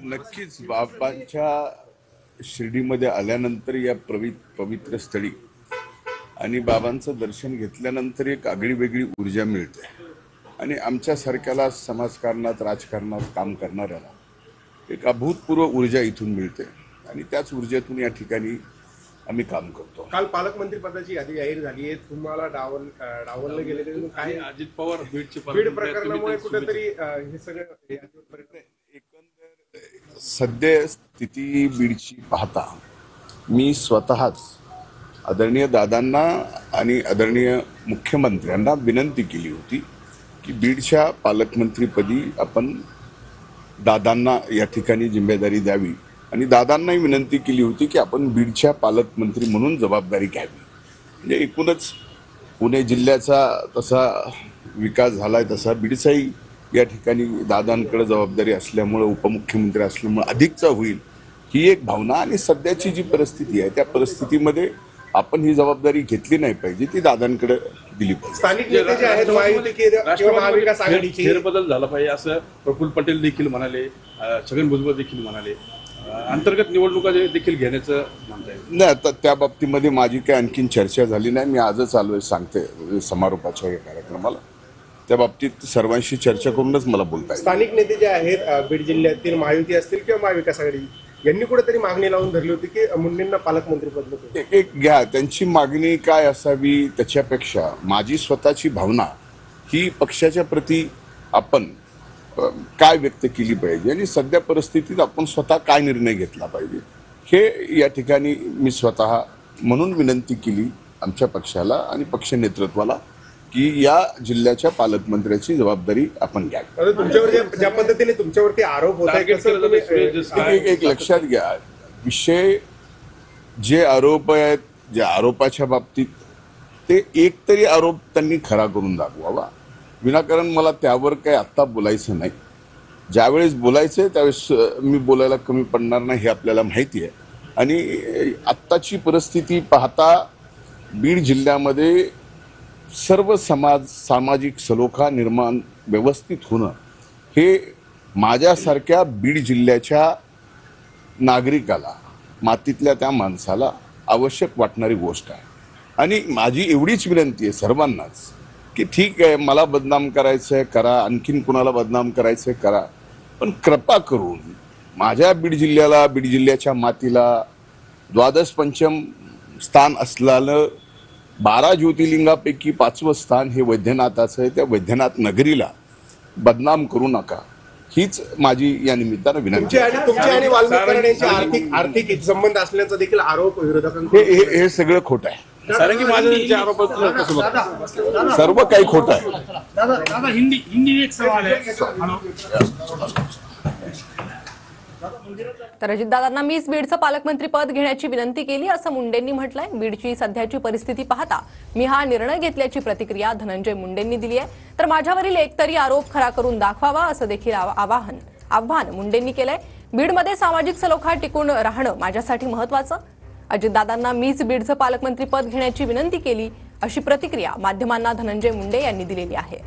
नक्कीच बाबांच्या शिर्डीमध्ये आल्यानंतर या पवित्र स्थळी आणि बाबांचं दर्शन घेतल्यानंतर एक आगळी वेगळी ऊर्जा मिळते आणि आमच्यासारख्याला समाजकारणात राजकारणात काम करणाऱ्याला एक अभूतपूर्व ऊर्जा इथून मिळते आणि त्याच ऊर्जेतून या ठिकाणी आम्ही काम करतो। काल पालकमंत्री पदाची यादी जाहीर झाली आहे, तुम्हाला डावलले गेले तरी काय अजित पवार बीड प्रकरणामुळे कुठेतरी हे सगळं एकंदर सध्या स्थिती बीडची पाहता मी स्वतःच आदरणीय दादांना आणि आदरणीय मुख्यमंत्र्यांना विनंती केली होती की बीडच्या पालकमंत्रीपदी आपण दादांना या ठिकाणी जिम्मेदारी द्यावी आणि दादांनाही विनंती केली होती की आपण बीडच्या पालकमंत्री म्हणून जबाबदारी घ्यावी। म्हणजे एकूणच पुणे जिल्ह्याचा तसा विकास झालाय तसा बीडचाही या ठिकाणी दादांकडे जबाबदारी असल्यामुळे उपमुख्यमंत्री असल्यामुळे अधिकचा होईल ही एक भावना आणि सध्याची जी परिस्थिती आहे त्या परिस्थितीमध्ये आपण ही जबाबदारी घेतली नाही पाहिजे, ती दादांकडे दिली पाहिजे। स्थानिक नेते जे आहेत महाविकास आघाडीचे फेरबदल झाला पाहिजे असं प्रफुल्ल पटेल देखील म्हणाले, छगन भुजबळ देखील म्हणाले, अंतर्गत निवडणुका देखील घेण्याचं म्हणताय। नाही, आता त्या बाबतीमध्ये माझी काही आणखीन चर्चा झाली नाही। मी आजच आलोय सांगते समारोपाच्या या कार्यक्रमाला, त्या बाबतीत सर्वांशी चर्चा करूनच मला बोलता येईल। स्थानिक नेते जे आहेत बीड जिल्ह्यातील महायुती असतील किंवा महाविकास आघाडी यांनी कुठेतरी मागणी लावून धरली होती की मुंडेंना पालकमंत्रीपद नको। एक घ्या, त्यांची मागणी काय असावी त्याच्यापेक्षा माझी स्वतःची भावना ही पक्षाच्या प्रती आपण काय व्यक्त केली पाहिजे आणि सध्या परिस्थितीत आपण स्वतः काय निर्णय घेतला पाहिजे हे या ठिकाणी मी स्वतः म्हणून विनंती केली आमच्या पक्षाला आणि पक्ष नेतृत्वाला की या जिल्ह्याच्या पालकमंत्र्याची जबाबदारी आपण घ्यावी। तुमच्यावर ज्या पद्धतीने तुमच्यावरती आरोप होत आहेत एक लक्षात घ्या, विषय जे आरोप आहेत ज्या आरोपाच्या बाबतीत ते एक तरी आरोप त्यांनी खरा करून दाखवावा, विनाकारण मला त्यावर काही आत्ता बोलायचं नाही। ज्यावेळेस बोलायचं त्यावेळेस मी बोलायला कमी पडणार नाही हे आपल्याला माहिती आहे आणि आत्ताची परिस्थिती पाहता बीड जिल्ह्यामध्ये सर्व सामाजिक सलोखा निर्माण व्यवस्थित होणं हे माझ्यासारख्या बीड जिल्ह्याच्या नागरिकाला, मातीतल्या त्या माणसाला आवश्यक वाटणारी गोष्ट आहे आणि माझी एवढीच विनंती आहे सर्वांनाच की ठीक आहे, मला बदनाम करायचं आहे करा, आणखीन कुणाला बदनाम करायचं आहे करा, पण कृपा करून माझ्या बीड जिल्ह्याला, बीड जिल्ह्याच्या मातीला द्वादश पंचम स्थान असलेलं 12 ज्योतिर्लिंगापैकी 5वं स्थान हे वैद्यनाथाचं आहे, त्या वैद्यनाथ नगरीला बदनाम करू नका हीच माझी या निमित्तानं विनंती आहे। तुमची आणि वाल्मिकी आर्थिक संबंध असल्याचा देखील आरोप विरोधकांचे हे सगळं खोटं आहे, सारंगी महाजनचे आरोप सर्व काही खोटं आहे। दादा हिंदी एक सवाल आहे। तर अजितदादांना मीच बीडचं पालकमंत्री पद घेण्याची विनंती केली असं मुंडेंनी म्हटलंय। बीडची सध्याची परिस्थिती पाहता मी हा निर्णय घेतल्याची प्रतिक्रिया धनंजय मुंडेंनी दिली आहे। तर माझ्यावरील एकतरी आरोप खरा करून दाखवावा असं देखील आवाहन मुंडेंनी केलंय। बीडमध्ये सामाजिक सलोखा टिकून राहणं माझ्यासाठी महत्त्वाचं, अजितदादांना मीच बीडचं पालकमंत्री पद घेण्याची विनंती केली अशी प्रतिक्रिया माध्यमांना धनंजय मुंडे यांनी दिलेली आहे।